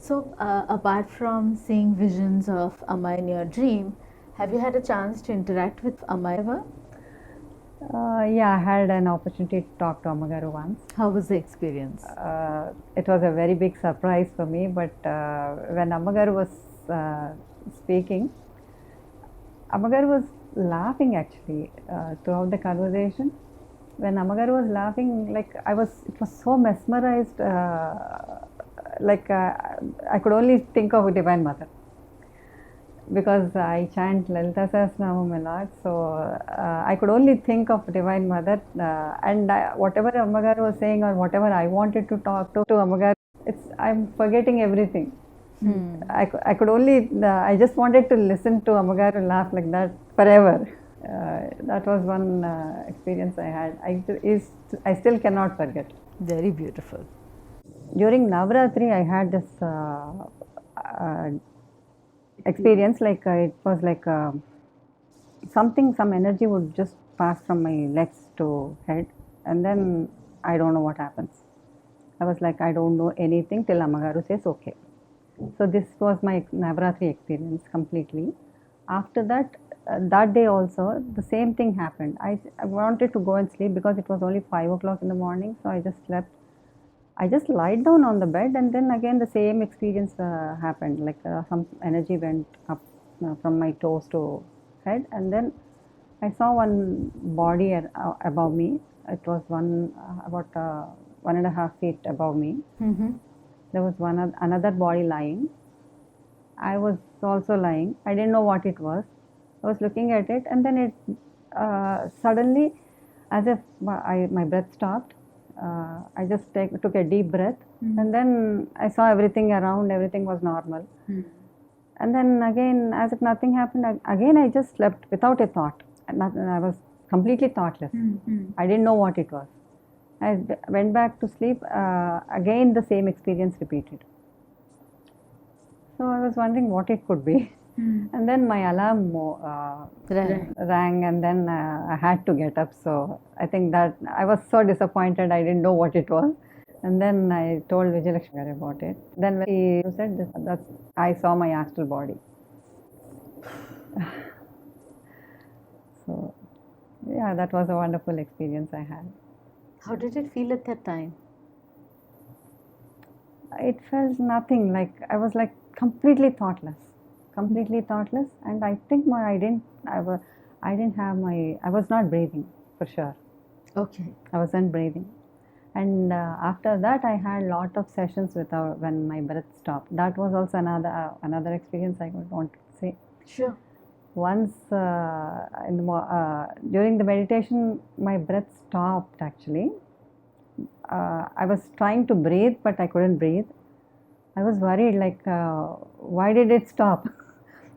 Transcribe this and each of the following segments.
So, apart from seeing visions of Amma in your dream, have you had a chance to interact with Amma ever? Yeah, I had an opportunity to talk to Amagaru once. How was the experience? It was a very big surprise for me, but when Amagaru was speaking, Amagaru was laughing actually throughout the conversation. When Amagaru was laughing, it was so mesmerized, I could only think of Divine Mother. Because I chant Lalita Sahasranamam a lot, so I could only think of Divine Mother, and whatever Amagaru was saying or whatever I wanted to talk to Amagaru, I'm forgetting everything. I could only, I just wanted to listen to Amagaru laugh like that forever. That was one experience I had. I still cannot forget. Very beautiful. During Navratri, I had this experience, it was like some energy would just pass from my legs to head, and then I don't know what happens. I was like, I don't know anything till Amagaru says okay. So this was my Navratri experience completely. After that, that day also, the same thing happened. I wanted to go and sleep because it was only 5 o'clock in the morning, so I just slept. I just lied down on the bed, and then again the same experience happened. Some energy went up from my toes to head, and then I saw one body above me. It was about 1.5 feet above me. There was another body lying. I was also lying. I didn't know what it was. I was looking at it, and then it suddenly, as if my breath stopped. I just took a deep breath, and then I saw everything around. Everything was normal. And then again, as if nothing happened, again I just slept without a thought. I was completely thoughtless. I didn't know what it was. I went back to sleep. Again, the same experience repeated. So I was wondering what it could be. And then my alarm rang, and then I had to get up. So I think that I was so disappointed. I didn't know what it was. And then I told Vijayalakshmi about it. Then when he said that I saw my astral body. So yeah, that was a wonderful experience I had. How did it feel at that time? It felt nothing. Like I was like completely thoughtless, and I think I was not breathing for sure. Okay. I wasn't breathing, and after that I had lot of sessions when my breath stopped. That was also another experience I would want to say. Sure. Once during the meditation, my breath stopped actually. I was trying to breathe, but I couldn't breathe. I was worried, why did it stop?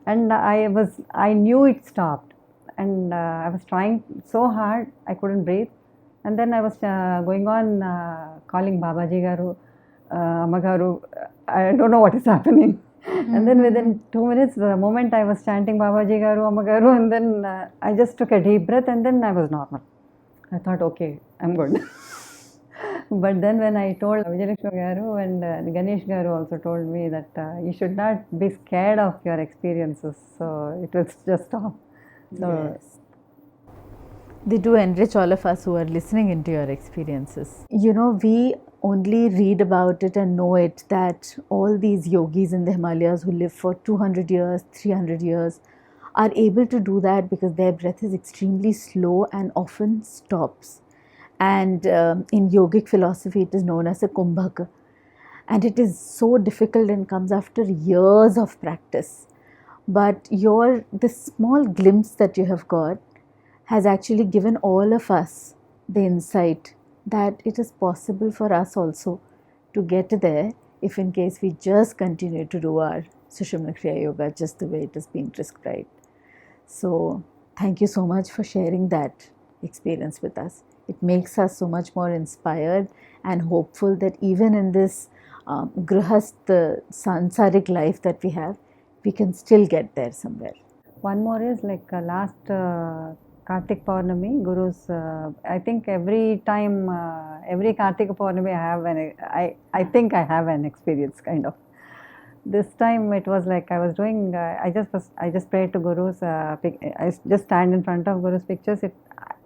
And I knew it stopped, and I was trying so hard, I couldn't breathe. And then I was going on calling Babaji Garu, Amagaru, I don't know what is happening. And then within 2 minutes, the moment I was chanting Babaji Garu, Amagaru, and then I just took a deep breath, and then I was normal. I thought, okay, I'm good. But then when I told Vijayalakshmi Garu, and Ganesh Garu also told me that you should not be scared of your experiences, so it will just stop. So, yes. They do enrich all of us who are listening into your experiences. You know, we only read about it and know it that all these yogis in the Himalayas who live for 200 years, 300 years are able to do that because their breath is extremely slow and often stops. And in yogic philosophy, it is known as a kumbhaka. And it is so difficult and comes after years of practice. But this small glimpse that you have got has actually given all of us the insight that it is possible for us also to get there if in case we just continue to do our Sushumna Kriya Yoga just the way it has been prescribed. So thank you so much for sharing that experience with us. It makes us so much more inspired and hopeful that even in this grihast sansaric life that we have, we can still get there somewhere. One more is last Kartik Purnami, Guru's. I think every time, every Kartik Purnami, I think I have an experience kind of. This time it was like I was doing. I just prayed to Guru's. I just stand in front of Guru's pictures.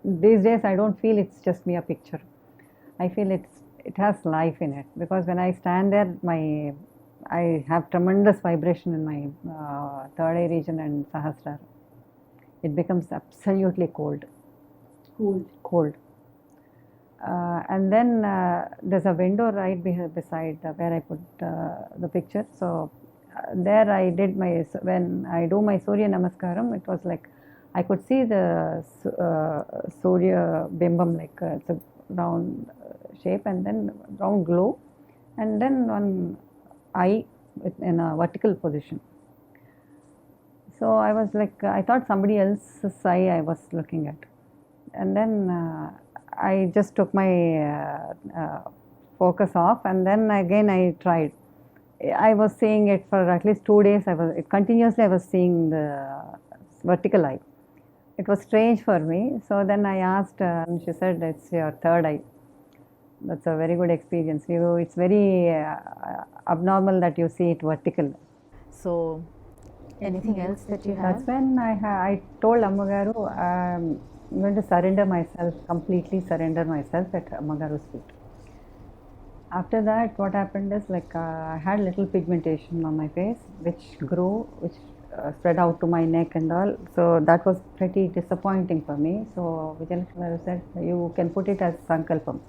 These days I don't feel it's just me a picture. I feel it has life in it, because when I stand there, I have tremendous vibration in my third eye region and Sahasrara. It becomes absolutely cold. Cold. And then there's a window right beside where I put the picture. So there I did when I do my Surya Namaskaram, it was like I could see the Surya Bimbam, like it's a round shape and then round glow, and then one eye in a vertical position. So I was like, I thought somebody else's eye I was looking at. And then I just took my focus off, and then again I tried. I was seeing it for at least 2 days. Continuously I was seeing the vertical eye. It was strange for me. So then I asked, and she said, it's your third eye. That's a very good experience. It's very abnormal that you see it vertical. So, anything else that you have? That's when I told Ammagaru, I'm going to surrender myself, completely surrender myself at Ammagaru's feet. After that, what happened is, like, I had little pigmentation on my face, which grew, which spread out to my neck and all. So that was pretty disappointing for me. So Vijayalakshmi said, you can put it as sankalpam,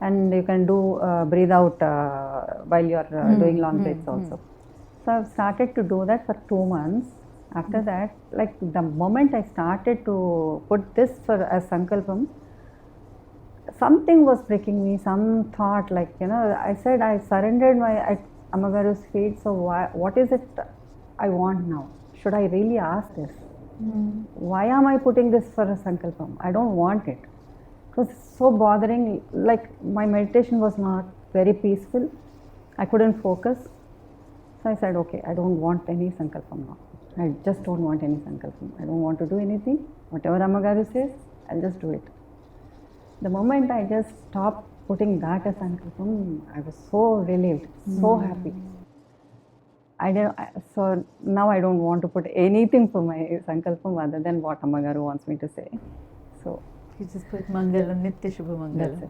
and you can do breathe out while you are doing long breaths also. So I've started to do that for 2 months. After that, like the moment I started to put this as sankalpam, something was pricking me, some thought, like, I said I surrendered at Ammagaru's feet, so what is it I want now? Should I really ask this? Why am I putting this for a sankalpam? I don't want it. It was so bothering, like my meditation was not very peaceful. I couldn't focus. So I said, okay, I don't want any sankalpam now. I just don't want any sankalpam. I don't want to do anything. Whatever Ammagaru says, I'll just do it. The moment I just stopped putting that as sankalpam, I was so relieved, so happy. So now I don't want to put anything for my sankalpam other than what Ammagaru wants me to say. So you just put Mangalam, Nitya Shubha Mangalam. That's it.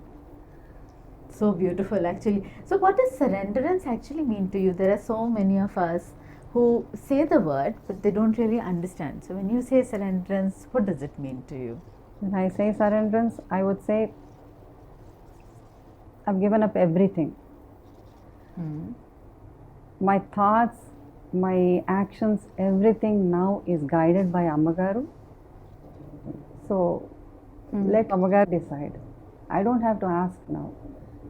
So beautiful, actually. So what does surrenderance actually mean to you? There are so many of us who say the word, but they don't really understand. So when you say surrenderance, what does it mean to you? When I say surrenderance, I would say I've given up everything. My thoughts, my actions, everything now is guided by Ammagaru. So let Ammagaru decide. I don't have to ask now.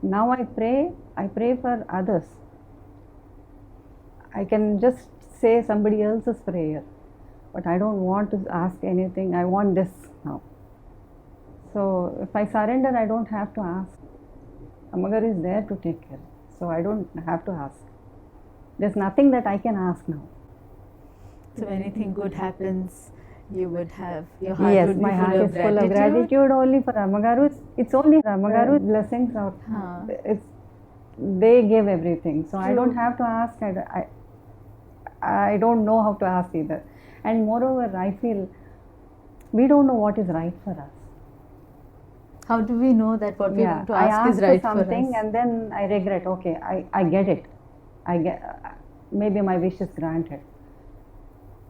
Now I pray for others. I can just say somebody else's prayer, but I don't want to ask anything. I want this now. So if I surrender, I don't have to ask. Ammagaru is there to take care. So I don't have to ask. There's nothing that I can ask now. So when anything good happens, you would have your heart. Yes, would my be heart full is of full of gratitude only for Ammagaru. It's only Ammagaru's blessings. They give everything. So I don't have to ask. I don't know how to ask either. And moreover, I feel we don't know what is right for us. How do we know that what we want to ask is right for something, and then I regret. Okay, I get it. Maybe my wish is granted.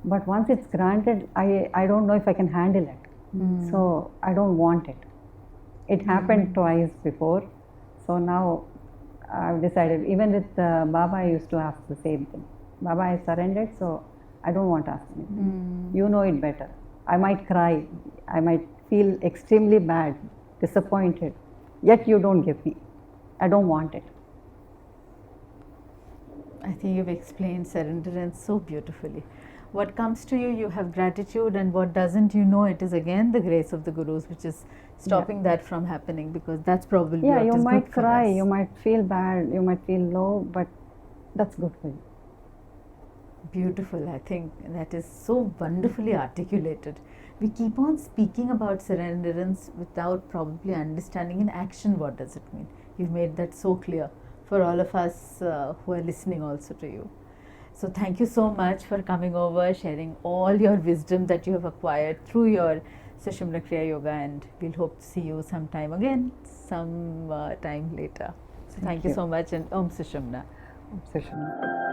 But once it's granted, I don't know if I can handle it. So I don't want it. It happened twice before. So now I've decided, even with Baba, I used to ask the same thing. Baba, I surrendered, so I don't want to ask anything. You know it better. I might cry. I might feel extremely bad, disappointed. Yet you don't give me. I don't want it. I think you've explained surrenderance so beautifully. What comes to you, you have gratitude, and what doesn't, you know, it is again the grace of the Gurus which is stopping that from happening, because that's probably what you is might good for cry, us. you might feel bad, you might feel low, but that's good for you. Beautiful. I think that is so wonderfully articulated. We keep on speaking about surrenderance without probably understanding in action what does it mean. You've made that so clear for all of us who are listening also to you. So thank you so much for coming over, sharing all your wisdom that you have acquired through your Sushumna Kriya Yoga, and we'll hope to see you sometime again, some time later. So thank you you. so much, and Om Sushumna. Sushumna.